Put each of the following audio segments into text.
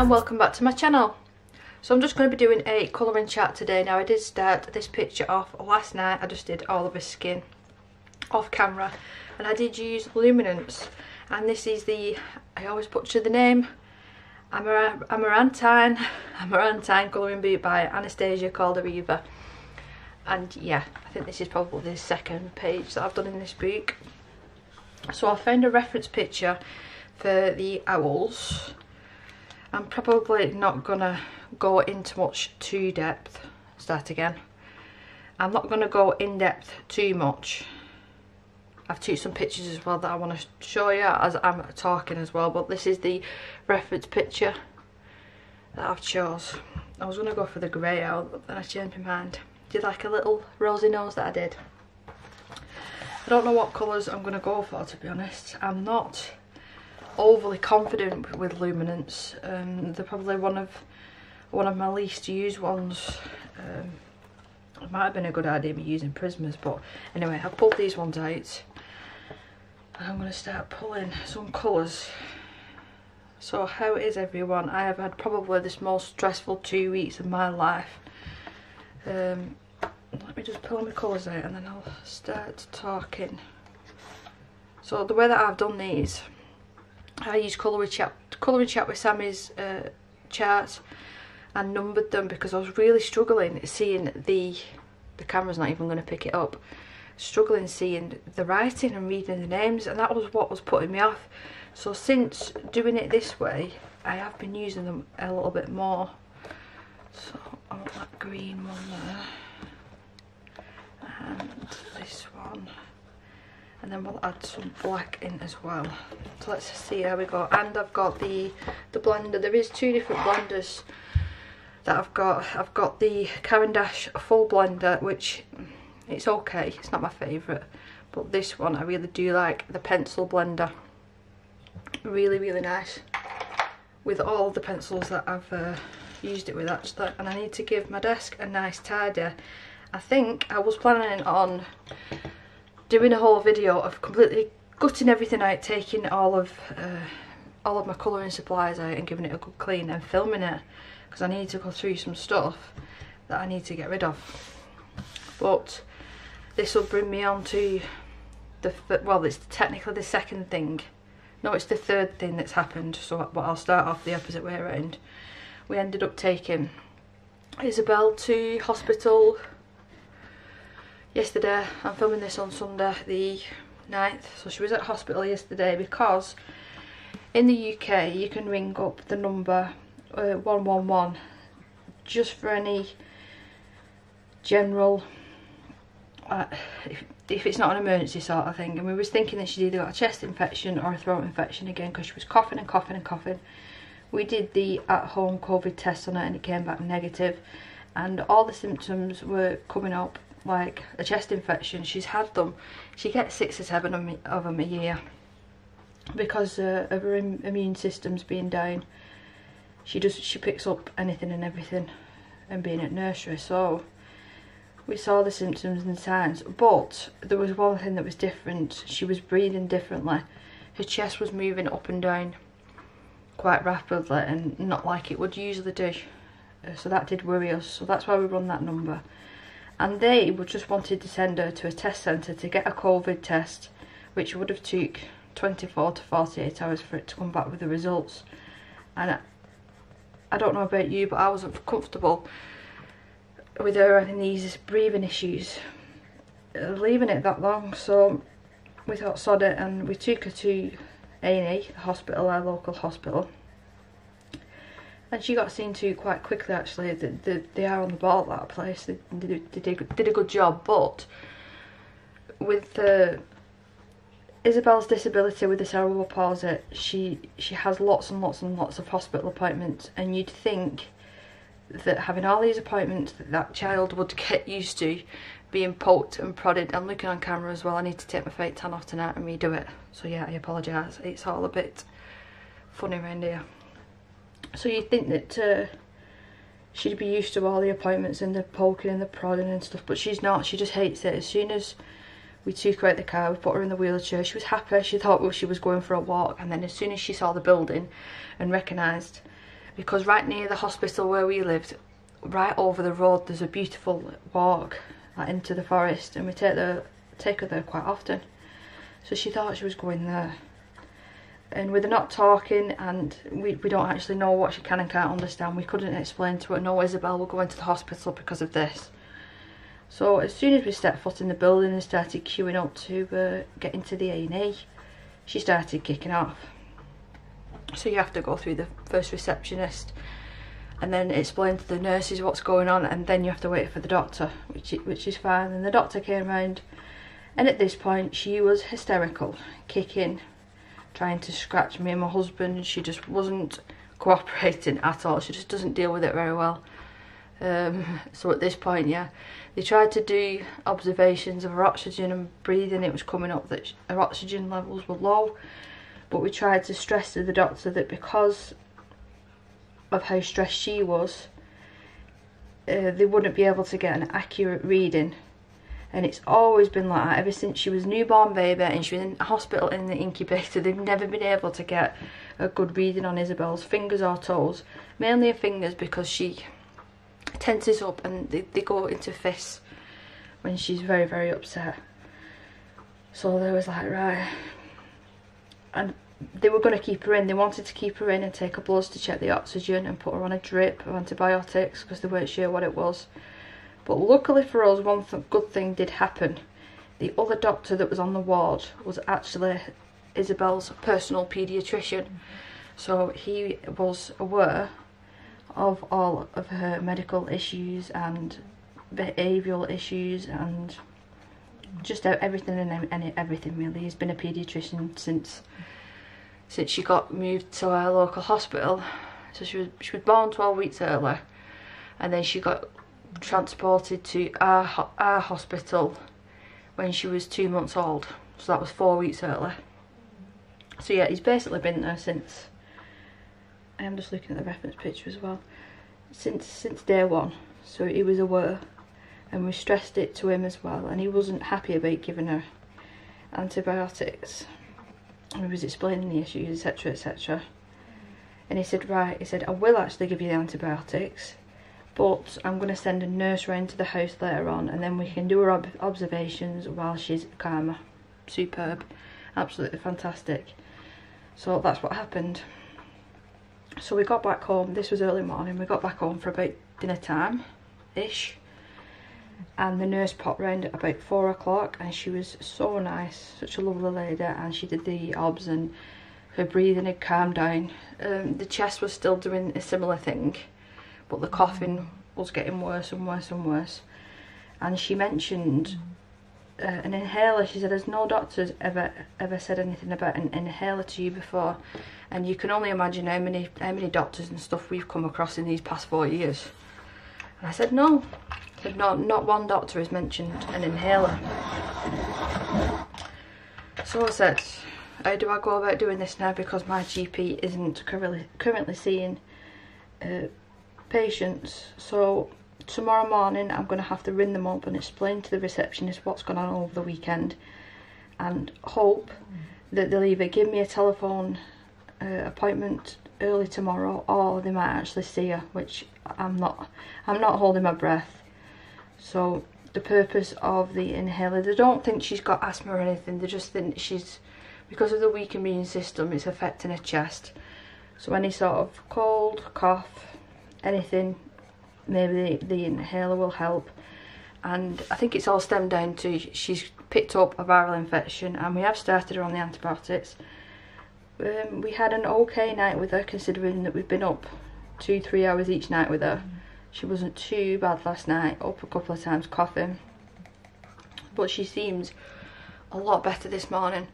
and welcome back to my channel. So I'm just going to be doing a colouring chat today. Now I did start this picture off last night. I just did all of his skin off camera and I did use luminance, and this is the, I always butcher the name, Amaranthine colouring book by Anastasia Caldereva. And yeah, I think this is probably the second page that I've done in this book. So I found a reference picture for the owls. I'm probably not gonna go into much too depth. Start again. I'm not gonna go in depth too much. I've took some pictures as well that I want to show you as I'm talking as well, but this is the reference picture that I've chose. I was gonna go for the grey owl, but then I changed my mind. Did like a little rosy nose that I did. I don't know what colours I'm gonna go for, to be honest. I'm not overly confident with luminance. They're probably one of my least used ones. It might have been a good idea me using Prismas, but anyway, I've pulled these ones out and I'm going to start pulling some colours. So how is everyone? I have had probably the most stressful 2 weeks of my life. Let me just pull my colours out and then I'll start talking. So the way that I've done these, I used colouring chat with Sammy's chart and numbered them because I was really struggling seeing the camera's not even going to pick it up, struggling seeing the writing and reading the names, and that was what was putting me off. So since doing it this way, I have been using them a little bit more. So I want that green one there and this one, and then we'll add some black in as well. So let's see how we go. And I've got the blender. There is two different blenders that I've got the Caran d'Ache full blender, which it's okay, it's not my favourite, but this one I really do like, the pencil blender. Really nice with all the pencils that I've used it with actually. And I need to give my desk a nice tidy. I think I was planning on doing a whole video of completely gutting everything out, taking all of my colouring supplies out and giving it a good clean and filming it, because I need to go through some stuff that I need to get rid of. But this will bring me on to the, well, it's technically the second thing. No, it's the third thing that's happened. So I'll start off the opposite way around. We ended up taking Isabelle to hospital yesterday. I'm filming this on Sunday the 9th. So she was at hospital yesterday because in the UK you can ring up the number 111 just for any general if it's not an emergency sort of thing. And we was thinking that she'd either got a chest infection or a throat infection again, because she was coughing and coughing and coughing. We did the at-home COVID test on her and it came back negative, and all the symptoms were coming up like a chest infection. She's had them, she gets 6 or 7 of them a year because of her immune system's being down. She picks up anything and everything, and being at nursery. So we saw the symptoms and signs, but there was one thing that was different. She was breathing differently. Her chest was moving up and down quite rapidly and not like it would usually do. So that did worry us. So that's why we run that number. And they just wanted to send her to a test centre to get a COVID test, which would have took 24 to 48 hours for it to come back with the results. And I don't know about you, but I wasn't comfortable with her having these breathing issues, leaving it that long. So we thought sod it, and we took her to A&E, the hospital, our local hospital, and she got seen to quite quickly actually. They are on the ball at that place. They did a good job. But with Isabelle's disability with the cerebral palsy, she has lots and lots and lots of hospital appointments, and you'd think that having all these appointments that child would get used to being poked and prodded. I'm looking on camera as well. I need to take my fake tan off tonight and redo it. So yeah, I apologise. It's all a bit funny around here. So you'd think that she'd be used to all the appointments and the poking and the prodding and stuff, but she's not. She just hates it. As soon as we took her out the car, we put her in the wheelchair, she was happy. She thought, well, she was going for a walk, and then as soon as she saw the building and recognised because right near the hospital where we lived, right over the road, there's a beautiful walk like into the forest, and we take her there quite often. So she thought she was going there, and with her not talking, and we don't actually know what she can and can't understand, we couldn't explain to her, no, Isabelle, we're going to the hospital because of this. So as soon as we stepped foot in the building and started queuing up to get into the A&E, she started kicking off. So you have to go through the first receptionist and then explain to the nurses what's going on, and then you have to wait for the doctor, which is fine. And the doctor came round, and at this point she was hysterical, kicking, trying to scratch me and my husband. She just wasn't cooperating at all. She just doesn't deal with it very well. So at this point, yeah, they tried to do observations of her oxygen and breathing. It was coming up that her oxygen levels were low, but we tried to stress to the doctor that because of how stressed she was, they wouldn't be able to get an accurate reading. And it's always been like that ever since she was a newborn baby and she was in a hospital in the incubator. They've never been able to get a good reading on Isabelle's fingers or toes, mainly her fingers, because she tenses up and they go into fists when she's very, very upset. So they was like, right, and they were going to keep her in. They wanted to keep her in and take her bloods to check the oxygen and put her on a drip of antibiotics because they weren't sure what it was. But luckily for us, one good thing did happen. The other doctor that was on the ward was actually Isabelle's personal paediatrician, so he was aware of all of her medical issues and behavioural issues and just everything and everything really. He's been a paediatrician since she got moved to our local hospital. So she was born 12 weeks early, and then she got transported to our hospital when she was 2 months old. So that was 4 weeks early. So yeah, he's basically been there since, I am just looking at the reference picture as well, since day one. So he was aware, and we stressed it to him as well, and he wasn't happy about giving her antibiotics. And he was explaining the issues, etc, etc. And he said, right, he said, I will actually give you the antibiotics, but I'm going to send a nurse round to the house later on, and then we can do her observations while she's calmer. Superb, absolutely fantastic. So that's what happened. So we got back home, this was early morning, we got back home for about dinner time-ish, and the nurse popped round at about 4 o'clock, and she was so nice, such a lovely lady, and she did the obs and her breathing had calmed down. The chest was still doing a similar thing, but the coughing was getting worse and worse and worse. And she mentioned an inhaler. She said, has no doctors ever said anything about an inhaler to you before? And you can only imagine how many doctors and stuff we've come across in these past 4 years. And I said, no. I said, no, not one doctor has mentioned an inhaler. So I said, how do I go about doing this now, because my GP isn't currently seeing patients? So tomorrow morning I'm going to have to ring them up and explain to the receptionist what's gone on over the weekend, and hope that they'll either give me a telephone appointment early tomorrow, or they might actually see her, which I'm not holding my breath. So the purpose of the inhaler, they don't think she's got asthma or anything, they just think she's, because of the weak immune system, it's affecting her chest. So any sort of cold, cough, anything, maybe the inhaler will help. And I think it's all stemmed down to she's picked up a viral infection, and we have started her on the antibiotics. We had an okay night with her, considering that we've been up 2-3 hours each night with her. She wasn't too bad last night, up a couple of times coughing, but she seems a lot better this morning.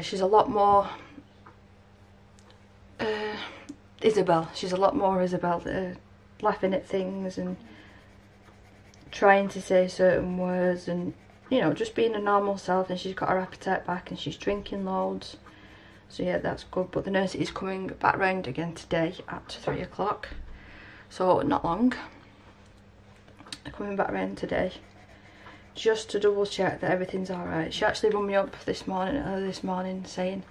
She's a lot more Isabelle. She's a lot more Isabelle, laughing at things and trying to say certain words, and you know, just being a normal self. And she's got her appetite back, and she's drinking loads. So yeah, that's good. But the nurse is coming back round again today at 3 o'clock. So not long. They're coming back round today, just to double check that everything's alright. She actually rung me up this morning, saying,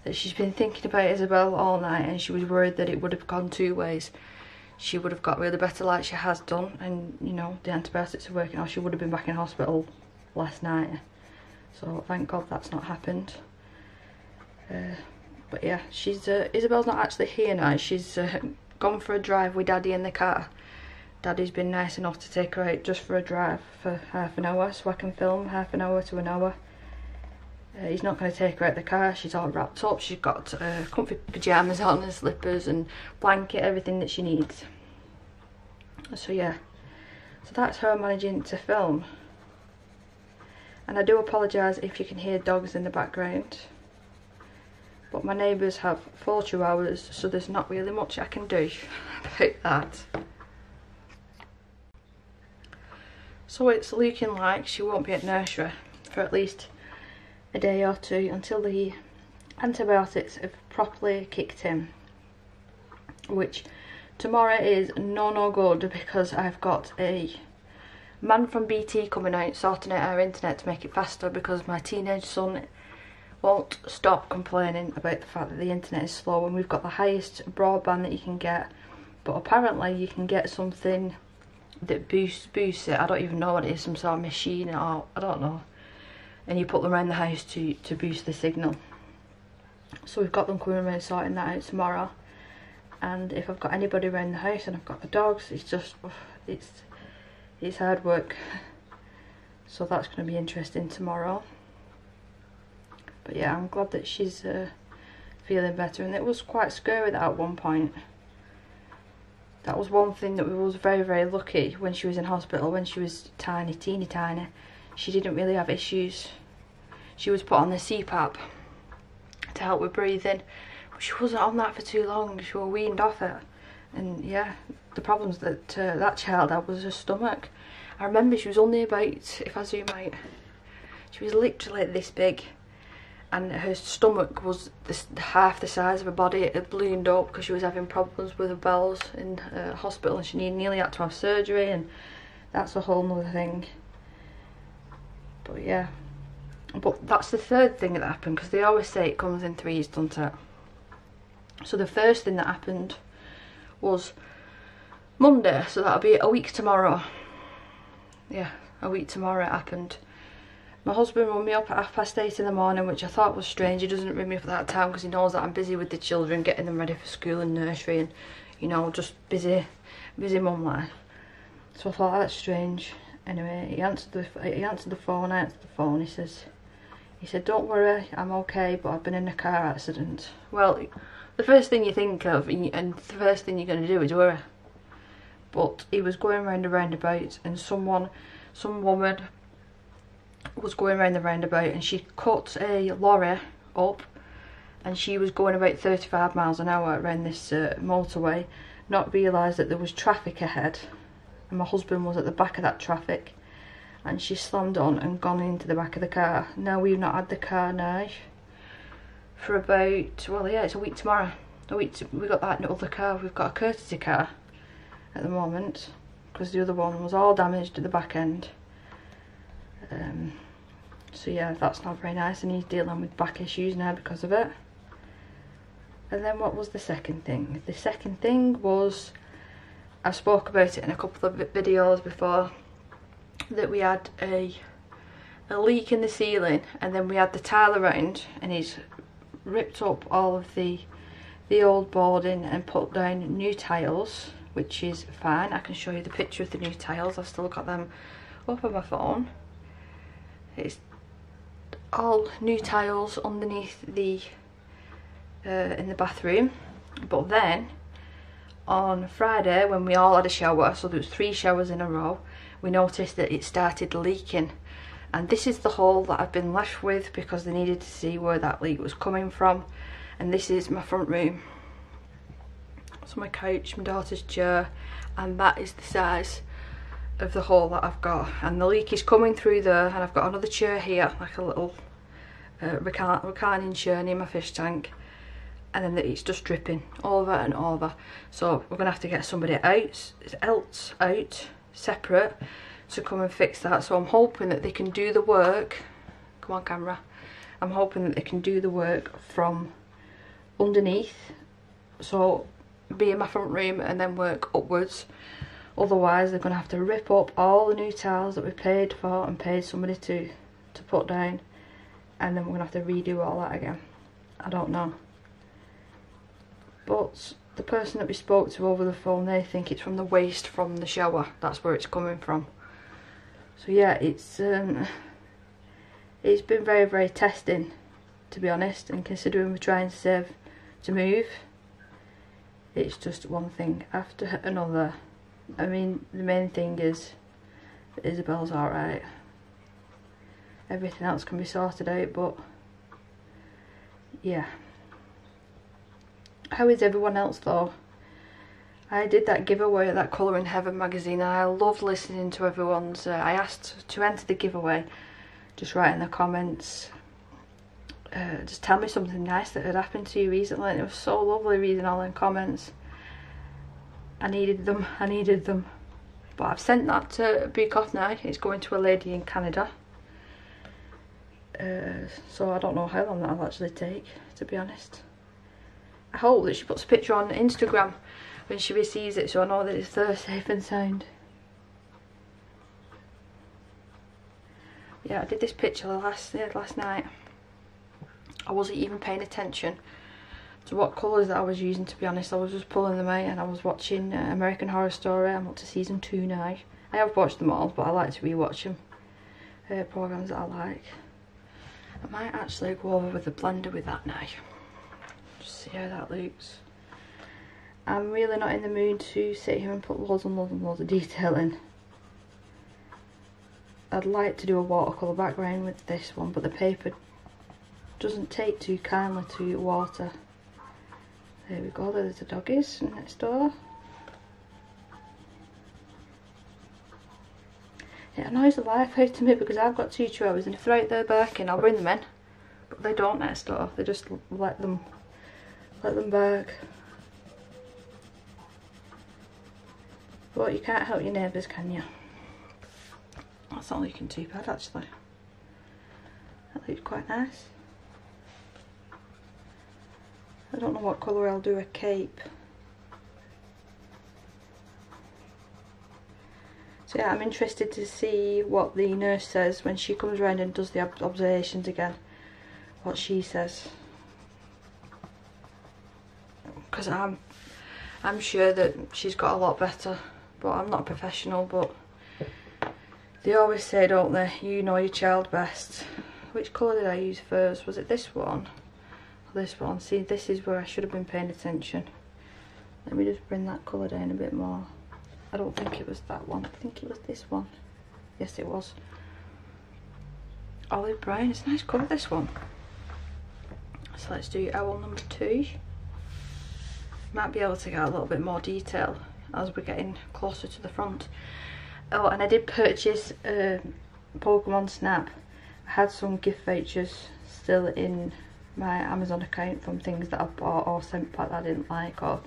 that she's been thinking about Isabelle all night, and she was worried that it would have gone two ways. She would have got really better like she has done, and you know, the antibiotics are working, or she would have been back in hospital last night. So thank God that's not happened. But yeah, Isabelle's not actually here now. She's gone for a drive with Daddy in the car. Daddy's been nice enough to take her out just for a drive for half an hour, so I can film half an hour to an hour. He's not going to take her out the car. She's all wrapped up. She's got comfy pyjamas on and slippers and blanket, everything that she needs. So yeah, so that's her managing to film. And I do apologise if you can hear dogs in the background, but my neighbours have 4 chihuahuas, so there's not really much I can do about that. So it's looking like she won't be at nursery for at least a day or two until the antibiotics have properly kicked in, which tomorrow is no good, because I've got a man from BT coming out sorting out our internet to make it faster, because my teenage son won't stop complaining about the fact that the internet is slow, and we've got the highest broadband that you can get, but apparently you can get something that boosts it. I don't even know what it is, some sort of machine, or I don't know, and you put them around the house to boost the signal. So we've got them coming around sorting that out tomorrow, and if I've got anybody around the house and I've got the dogs, it's just it's hard work. So that's going to be interesting tomorrow. But yeah, I'm glad that she's feeling better, and it was quite scary that at one point. That was one thing that we was very lucky when she was in hospital, when she was tiny, teeny tiny. She didn't really have issues. She was put on the CPAP to help with breathing, but she wasn't on that for too long. She was weaned off it, and yeah, the problems that that child had was her stomach. I remember she was only about, if I zoom out, she was literally this big, and her stomach was half the size of her body. It had ballooned up because she was having problems with her bowels in hospital, and she nearly had to have surgery, and that's a whole nother thing. But yeah, but that's the third thing that happened, because they always say it comes in threes, doesn't it? So the first thing that happened was Monday, so that'll be a week tomorrow. Yeah, a week tomorrow it happened. My husband rang me up at 8:30 in the morning, which I thought was strange. He doesn't ring me up at that time because he knows that I'm busy with the children, getting them ready for school and nursery, and you know, just busy mum life. So I thought, that's strange. Anyway, he answered the phone. I answered the phone. He said, "Don't worry, I'm okay, but I've been in a car accident." Well, the first thing you think of, and the first thing you're going to do is worry. But he was going round a roundabout, and some woman was going around the roundabout, and she cut a lorry up, and she was going about 35 miles an hour around this motorway, not realised that there was traffic ahead, and my husband was at the back of that traffic, and she slammed on and gone into the back of the car. Now, we've not had the car now for about, well yeah, it's a week tomorrow. We got that other car. We've got a courtesy car at the moment, because the other one was all damaged at the back end. So yeah, that's not very nice, and he's dealing with back issues now because of it. And then what was the second thing? The second thing was, I spoke about it in a couple of videos before, that we had a leak in the ceiling, and then we had the tile around, and he's ripped up all of the old boarding and put down new tiles, which is fine. I can show you the picture of the new tiles. I've still got them up on my phone. It's all new tiles underneath the in the bathroom. But then on Friday, when we all had a shower, so there was 3 showers in a row, we noticed that it started leaking, and this is the hole that I've been left with, because they needed to see where that leak was coming from. And this is my front room, so my couch, my daughter's chair, and that is the size of the hole that I've got, and the leak is coming through there. And I've got another chair here, like a little reclining chair near my fish tank, and then it's just dripping over and over. So we're gonna have to get somebody else out separate to come and fix that. So I'm hoping that they can do the work. Come on, camera. I'm hoping that they can do the work from underneath, so be in my front room and then work upwards. Otherwise they're going to have to rip up all the new tiles that we paid for and paid somebody to put down, and then we're going to have to redo all that again. I don't know. But the person that we spoke to over the phone, they think it's from the waste from the shower. That's where it's coming from. So yeah, it's been very, very testing, to be honest, and considering we're trying to save to move, it's just one thing after another. I mean, the main thing is that Isabelle's alright. Everything else can be sorted out, but yeah. How is everyone else though? I did that giveaway at that Colouring Heaven magazine, and I loved listening to everyone's. I asked to enter the giveaway, just write in the comments, just tell me something nice that had happened to you recently, and it was so lovely reading all them comments. I needed them, but I've sent that to book off now. It's going to a lady in Canada, so I don't know how long that'll actually take, to be honest. I hope that she puts a picture on Instagram when she receives it, so I know that it's there safe and sound. Yeah, I did this picture last night. I wasn't even paying attention to what colours that I was using, to be honest. I was just pulling them out, and I was watching American Horror Story. I'm up to season 2 now. I have watched them all, but I like to rewatch them. Programmes that I like. I might actually go over with the blender with that now. Just see how that looks. I'm really not in the mood to sit here and put loads and loads and loads of detail in. I'd like to do a watercolour background with this one, but the paper doesn't take too kindly to water. There we go, there's the doggies next door. It annoys the life out of me because I've got 2 chihuahuas, and if they're out there barking, I'll bring them in. But they don't next door, they just let them bark. But you can't help your neighbours, can you? That's not looking too bad actually. That looks quite nice. I don't know what colour I'll do a cape. So yeah, I'm interested to see what the nurse says when she comes around and does the observations again. What she says. Because I'm sure that she's got a lot better. But I'm not a professional, but they always say, don't they, you know your child best. Which colour did I use first? Was it this one? Or this one? See, this is where I should have been paying attention. Let me just bring that colour down a bit more. I don't think it was that one. I think it was this one. Yes, it was. Olive brown. It's a nice colour, this one. So let's do owl number 2. Might be able to get a little bit more detail as we're getting closer to the front. Oh, and I did purchase Pokemon Snap. I had some gift vouchers still in my Amazon account from things that I bought or sent back that I didn't like, or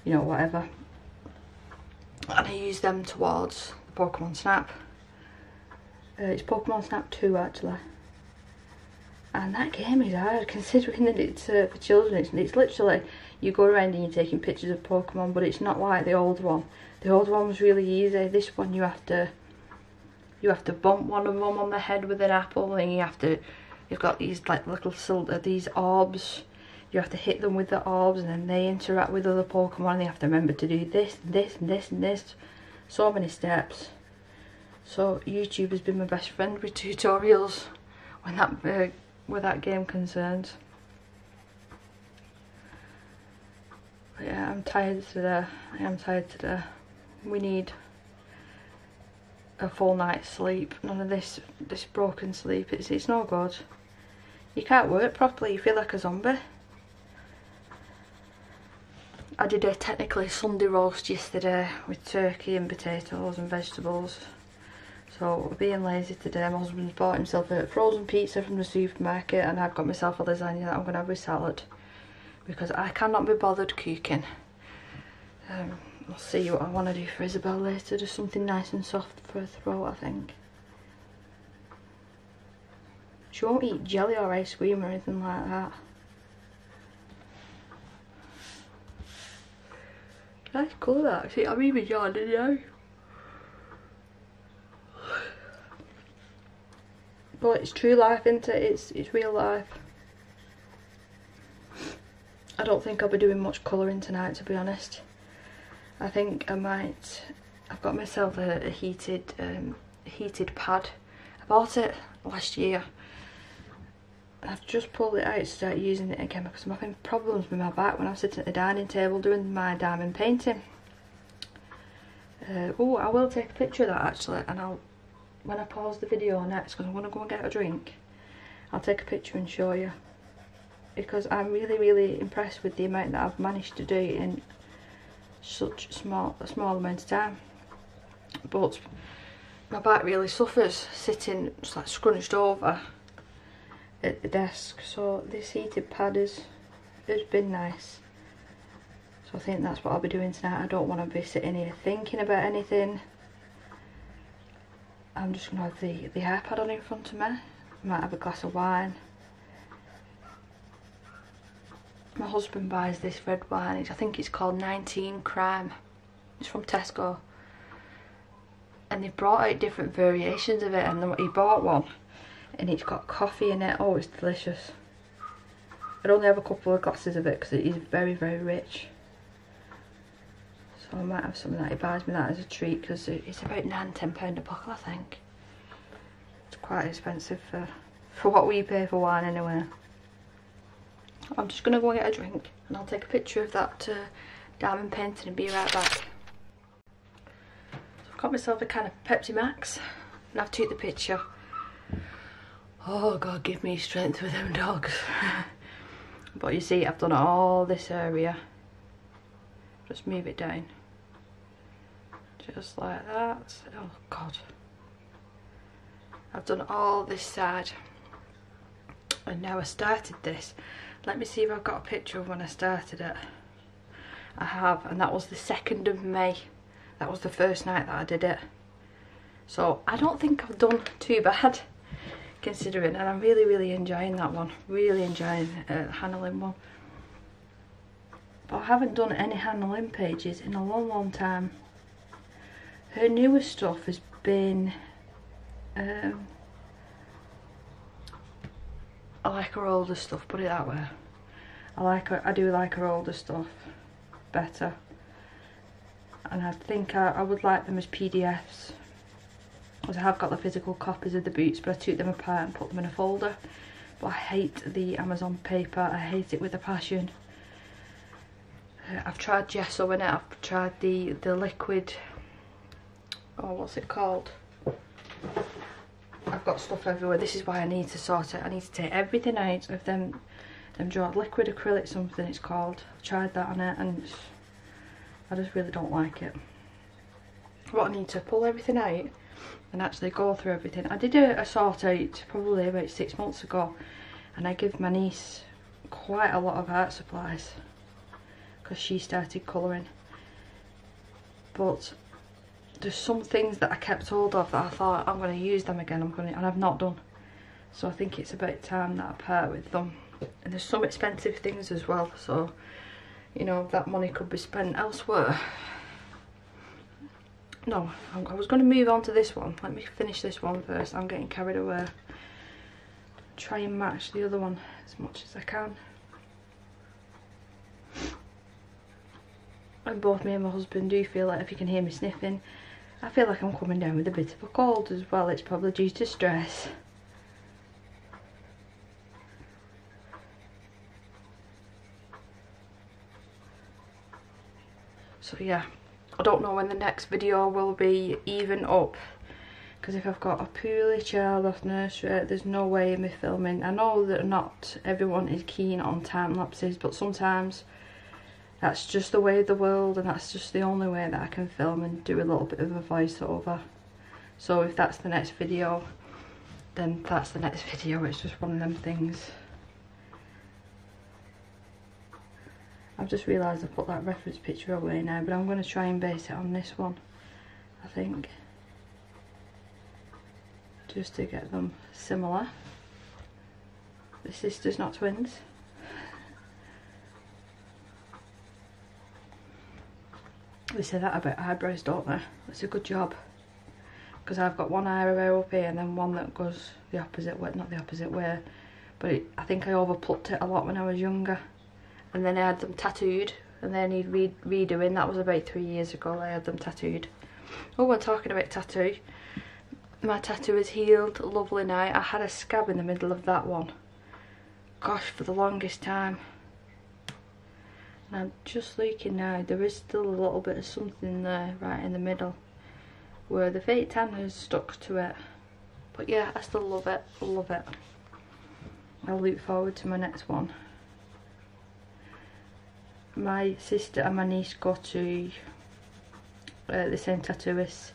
you know, whatever. And I used them towards Pokemon Snap. It's Pokemon Snap 2 actually. And that game is hard, considering that it's for children. It's literally, you go around and you're taking pictures of Pokemon, but it's not like the old one. The old one was really easy. This one you have to bump one of them on the head with an apple, and you've got these like little these orbs. You have to hit them with the orbs, and then they interact with other Pokemon, and they have to remember to do this, this, and this, and this. So many steps. So YouTube has been my best friend with tutorials when that with that game concerned. But yeah, I'm tired today. I am tired today. We need a full night's sleep. None of this broken sleep. It's no good. You can't work properly. You feel like a zombie. I did a technically Sunday roast yesterday with turkey and potatoes and vegetables. So being lazy today, my husband's bought himself a frozen pizza from the supermarket, and I've got myself a lasagna that I'm going to have with salad because I cannot be bothered cooking. I'll see what I want to do for Isabelle later, just something nice and soft for her throat, I think. She won't eat jelly or ice cream or anything like that. Nice colour that. See, I'm even yawning now. But it's true life, isn't it? It's real life. I don't think I'll be doing much colouring tonight, to be honest. I think I might. I've got myself a heated pad. I bought it last year. I've just pulled it out to start using it again because I'm having problems with my back when I'm sitting at the dining table doing my diamond painting. Oh, I will take a picture of that actually, and when I pause the video next, because I'm going to go and get a drink, I'll take a picture and show you. Because I'm really impressed with the amount that I've managed to do in such a small amount of time. But my back really suffers sitting just like scrunched over at the desk, so this heated pad has been nice. So I think that's what I'll be doing tonight. I don't want to be sitting here thinking about anything. I'm just going to have the iPad on in front of me. I might have a glass of wine. My husband buys this red wine. I think it's called 19 Crime. It's from Tesco. And they've brought out different variations of it, and then he bought one and it's got coffee in it. Oh, it's delicious. I'd only have a couple of glasses of it because it is very rich. So I might have some of that. He buys me that as a treat because it's about £9–10 a bottle, I think. It's quite expensive for what we pay for wine anyway. I'm just going to go and get a drink and I'll take a picture of that diamond painting and be right back. So I've got myself a can of Pepsi Max and I've took the picture. Oh God, give me strength with them dogs. But you see, I've done all this area. Just move it down. Just like that. Oh God. I've done all this side. And now I started this. Let me see if I've got a picture of when I started it. I have, and that was the 2nd of May. That was the first night that I did it. So I don't think I've done too bad, considering, and I'm really enjoying that one. Really enjoying Hannah Lynn one. But I haven't done any Hannah Lynn pages in a long time. Her newest stuff has been I like her older stuff, put it that way. I do like her older stuff better. And I think I would like them as PDFs. Because I have got the physical copies of the boots, but I took them apart and put them in a folder. But I hate the Amazon paper, I hate it with a passion. I've tried gesso in it, I've tried the liquid, oh what's it called? I've got stuff everywhere. This is why I need to sort it. I need to take everything out of them drawer. Liquid acrylic something it's called. I've tried that on it and I just really don't like it. But I need to pull everything out and actually go through everything. I did a sort out probably about 6 months ago, and I give my niece quite a lot of art supplies because she started colouring. But there's some things that I kept hold of that I thought I'm going to use them again, and I've not done. So I think it's about time that I part with them. And there's some expensive things as well, so you know that money could be spent elsewhere. No, I was going to move on to this one. Let me finish this one first. I'm getting carried away. Try and match the other one as much as I can. And both me and my husband do feel like, if you can hear me sniffing, I feel like I'm coming down with a bit of a cold as well. It's probably due to stress. So yeah, I don't know when the next video will be even up, because if I've got a poorly child off nursery, there's no way of me filming. I know that not everyone is keen on time lapses, but sometimes that's just the way of the world, and that's just the only way that I can film and do a little bit of a voiceover. So if that's the next video, then that's the next video. It's just one of them things. I've just realised I put that reference picture away now, but I'm going to try and base it on this one, I think, just to get them similar. The sisters, not twins. They say that about eyebrows, don't they? It's a good job. Because I've got one eyebrow up here and then one that goes the opposite way, not the opposite way. But I think I overplucked it a lot when I was younger. And then I had them tattooed and they need redoing. That was about 3 years ago I had them tattooed. Oh, we're talking about tattoo. My tattoo is healed, lovely now. I had a scab in the middle of that one. Gosh, for the longest time. And I'm just looking now, there is still a little bit of something there right in the middle where the fake tan has stuck to it. But yeah, I still love it, love it. I'll look forward to my next one. My sister and my niece go to the same tattooist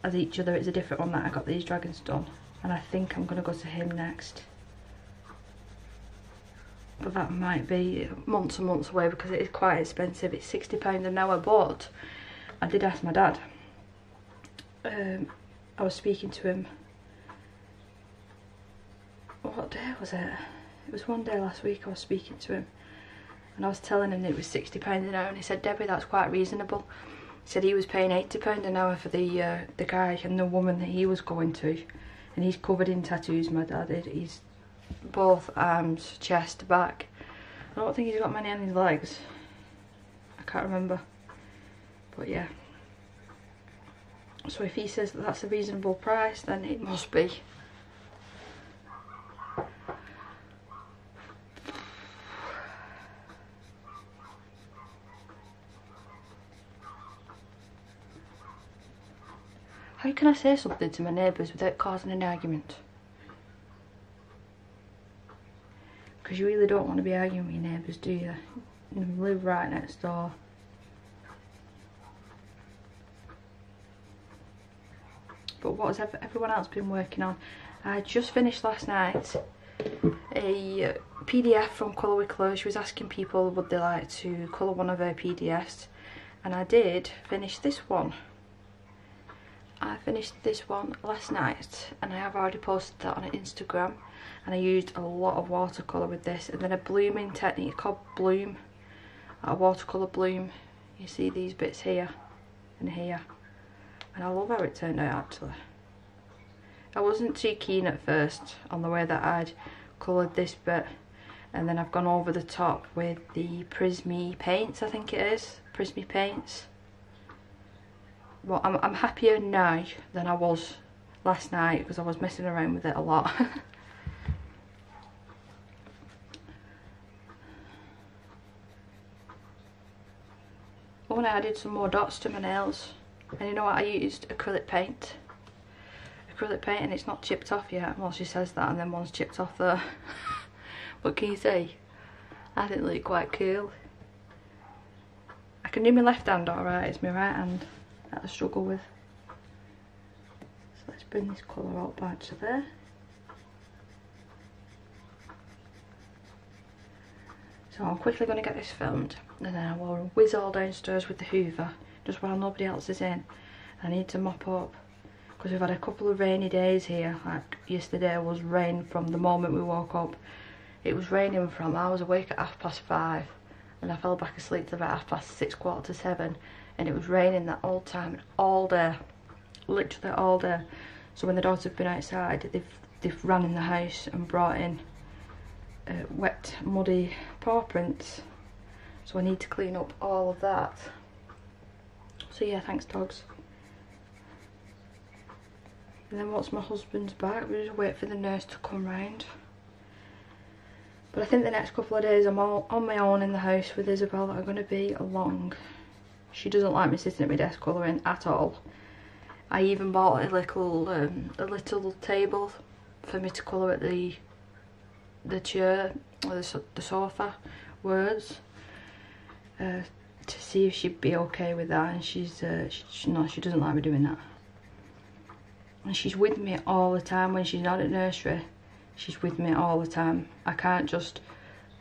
as each other. It's a different one that I got these dragons done, and I think I'm going to go to him next. But that might be months and months away because it is quite expensive. It's £60 an hour, but I did ask my dad. I was speaking to him. What day was it? It was one day last week I was speaking to him. And I was telling him that it was £60 an hour, and he said, Debbie, that's quite reasonable. He said he was paying £80 an hour for the guy and the woman that he was going to. And he's covered in tattoos, my dad did. He's both arms, chest, back. I don't think he's got many on his legs. I can't remember. But yeah. So if he says that that's a reasonable price, then it must be. How can I say something to my neighbours without causing an argument? Because you really don't want to be arguing with your neighbours, do you? You live right next door. But what has everyone else been working on? I just finished last night a PDF from Colour with Chloe. She was asking people would they like to colour one of her PDFs, and I did finish this one. I finished this one last night and I have already posted that on Instagram, and I used a lot of watercolour with this, and then a blooming technique called Bloom, a watercolour bloom. You see these bits here and here, and I love how it turned out actually. I wasn't too keen at first on the way that I'd coloured this bit, and then I've gone over the top with the Prismy paints, I think it is, Prismy paints. Well, I'm happier now than I was last night because I was messing around with it a lot. Oh, and I added some more dots to my nails. And you know what, I used acrylic paint. And it's not chipped off yet. Well, she says that and then one's chipped off there. But can you see? I think they look quite cool. I can do my left hand alright, it's my right hand that I struggle with. So let's bring this colour out back to there. So I'm quickly going to get this filmed, and then I will whiz all downstairs with the hoover just while nobody else is in. I need to mop up because we've had a couple of rainy days here. Like yesterday was rain from the moment we woke up. It was raining from, I was awake at 5:30 and I fell back asleep to about 6:30, 6:45, and it was raining that whole time, all day, literally all day. So when the dogs have been outside, they've ran in the house and brought in wet, muddy paw prints. So I need to clean up all of that. So yeah, thanks dogs. And then once my husband's back, we just wait for the nurse to come round. But I think the next couple of days I'm all on my own in the house with Isabelle that are going to be long. She doesn't like me sitting at my desk colouring at all. I even bought a little table for me to colour at the chair or the sofa words to see if she'd be okay with that, and she doesn't like me doing that. And she's with me all the time when she's not at nursery. She's with me all the time. I can't just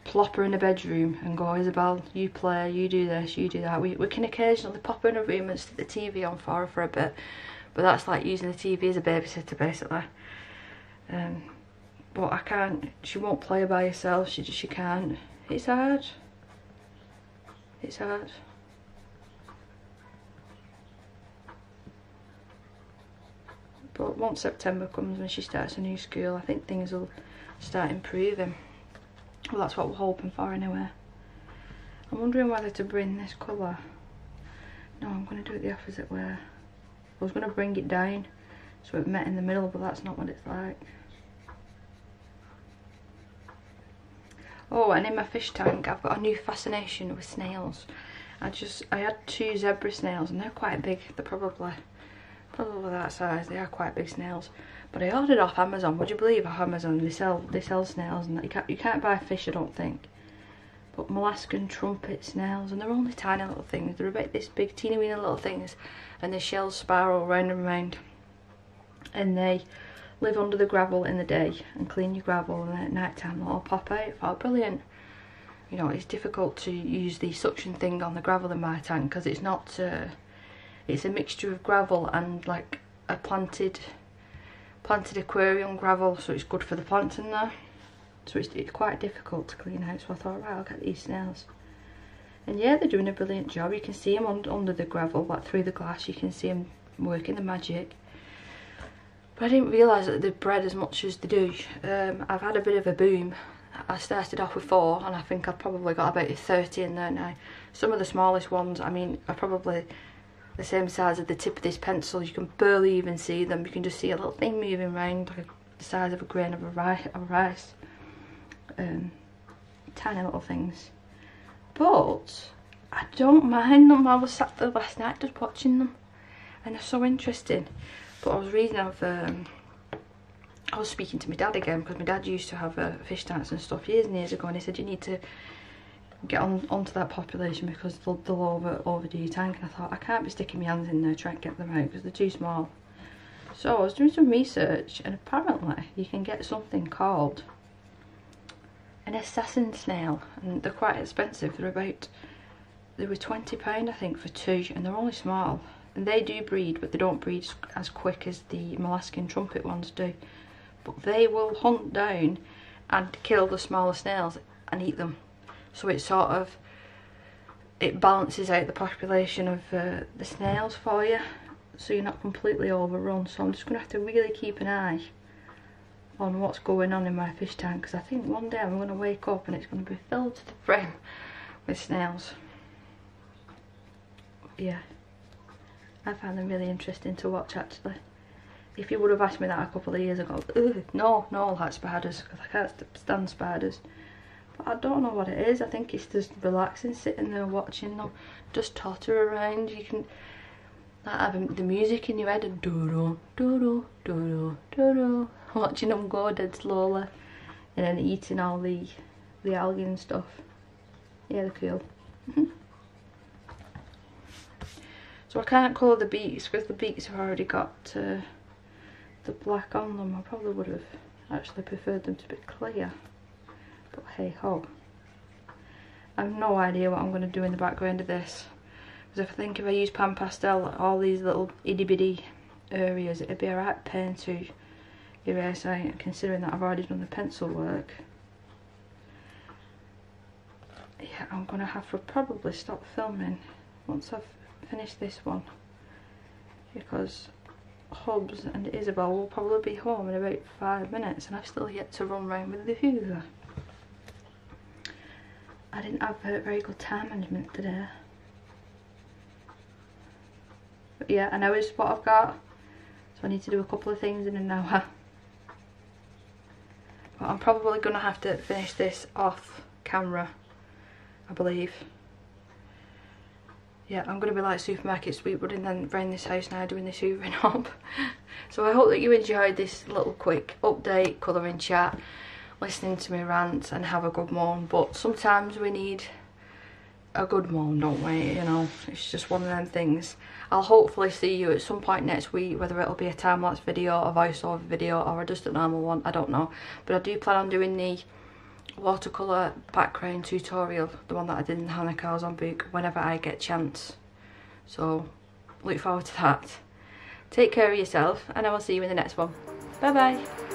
plop her in a bedroom and go, Isabelle, you play, you do this, you do that. We can occasionally pop her in a room and stick the TV on for her for a bit, but that's like using the TV as a babysitter basically. But I can't, she won't play by herself, she can't. It's hard. It's hard. So once September comes, when she starts a new school, I think things will start improving. Well, that's what we're hoping for anyway. I'm wondering whether to bring this colour. No, I'm going to do it the opposite way. I was going to bring it down so it met in the middle, but that's not what it's like. Oh, and in my fish tank I've got a new fascination with snails. I had 2 zebra snails and they're quite big. They're probably that size. They are quite big snails. But I ordered off Amazon. Would you believe off Amazon they sell snails, and you can't buy fish, I don't think. But Alaskan trumpet snails, and they're only tiny little things. They're about this big, teeny weeny little things, and they shell spiral round and round. And they live under the gravel in the day and clean your gravel, and then at night time they'll all pop out. Oh, brilliant. You know, it's difficult to use the suction thing on the gravel in my tank because it's not, it's a mixture of gravel and like a planted aquarium gravel, so it's good for the plants in there. So it's quite difficult to clean out, so I thought, right, I'll get these snails. And yeah, they're doing a brilliant job. You can see them under the gravel, like through the glass, you can see them working the magic. But I didn't realise that they bred as much as they do. I've had a bit of a boom. I started off with 4 and I think I've probably got about 30 in there now. Some of the smallest ones, I mean, are probably the same size as the tip of this pencil. You can barely even see them. You can just see a little thing moving around like the size of a grain of rice. Tiny little things. But I don't mind them. I was sat there last night just watching them and they're so interesting. But I was reading of, I was speaking to my dad again because my dad used to have fish tanks and stuff years and years ago, and he said you need to get onto that population because they'll overdo your tank. And I thought, I can't be sticking my hands in there trying to get them out because they're too small. So I was doing some research, and apparently you can get something called an assassin snail, and they're quite expensive. They were £20 I think for 2, and they're only small. And they do breed, but they don't breed as quick as the Alaskan trumpet ones do. But they will hunt down and kill the smaller snails and eat them. So it sort of, it balances out the population of the snails for you, so you're not completely overrun. So I'm just going to have to really keep an eye on what's going on in my fish tank, because I think one day I'm going to wake up and it's going to be filled to the brim with snails. Yeah, I find them really interesting to watch actually. If you would have asked me that a couple of years ago, no, I like spiders because I can't stand spiders. But I don't know what it is. I think it's just relaxing sitting there watching them just totter around. You can like have the music in your head and doo-doo, doo-doo, doo-doo, doo-doo, watching them go dead slowly and then eating all the algae and stuff. Yeah, they're cool. So I can't colour the beaks because the beaks have already got the black on them. I probably would have actually preferred them to be clear, but hey ho. I have no idea what I'm going to do in the background of this, because if I use pan pastel, all these little itty bitty areas, it'd be a right pain to erase out, considering that I've already done the pencil work. Yeah, I'm going to have to probably stop filming once I've finished this one, because Hobbs and Isabelle will probably be home in about 5 minutes and I've still yet to run around with the hoover. I didn't have very good time management today. But yeah, an hour is what I've got, so I need to do a couple of things in an hour. But I'm probably going to have to finish this off camera, I believe. Yeah, I'm going to be like supermarket sweepwooding then around this house now doing this hoovering up. So I hope that you enjoyed this little quick update, colouring chat, listening to me rant and have a good moan. But sometimes we need a good moan, don't we? You know, it's just one of them things. I'll hopefully see you at some point next week, whether it'll be a time-lapse video, a voiceover video, or just a normal one, I don't know. But I do plan on doing the watercolour background tutorial, the one that I did in the Hannah Carzon book, whenever I get a chance. So look forward to that. Take care of yourself and I will see you in the next one. Bye bye.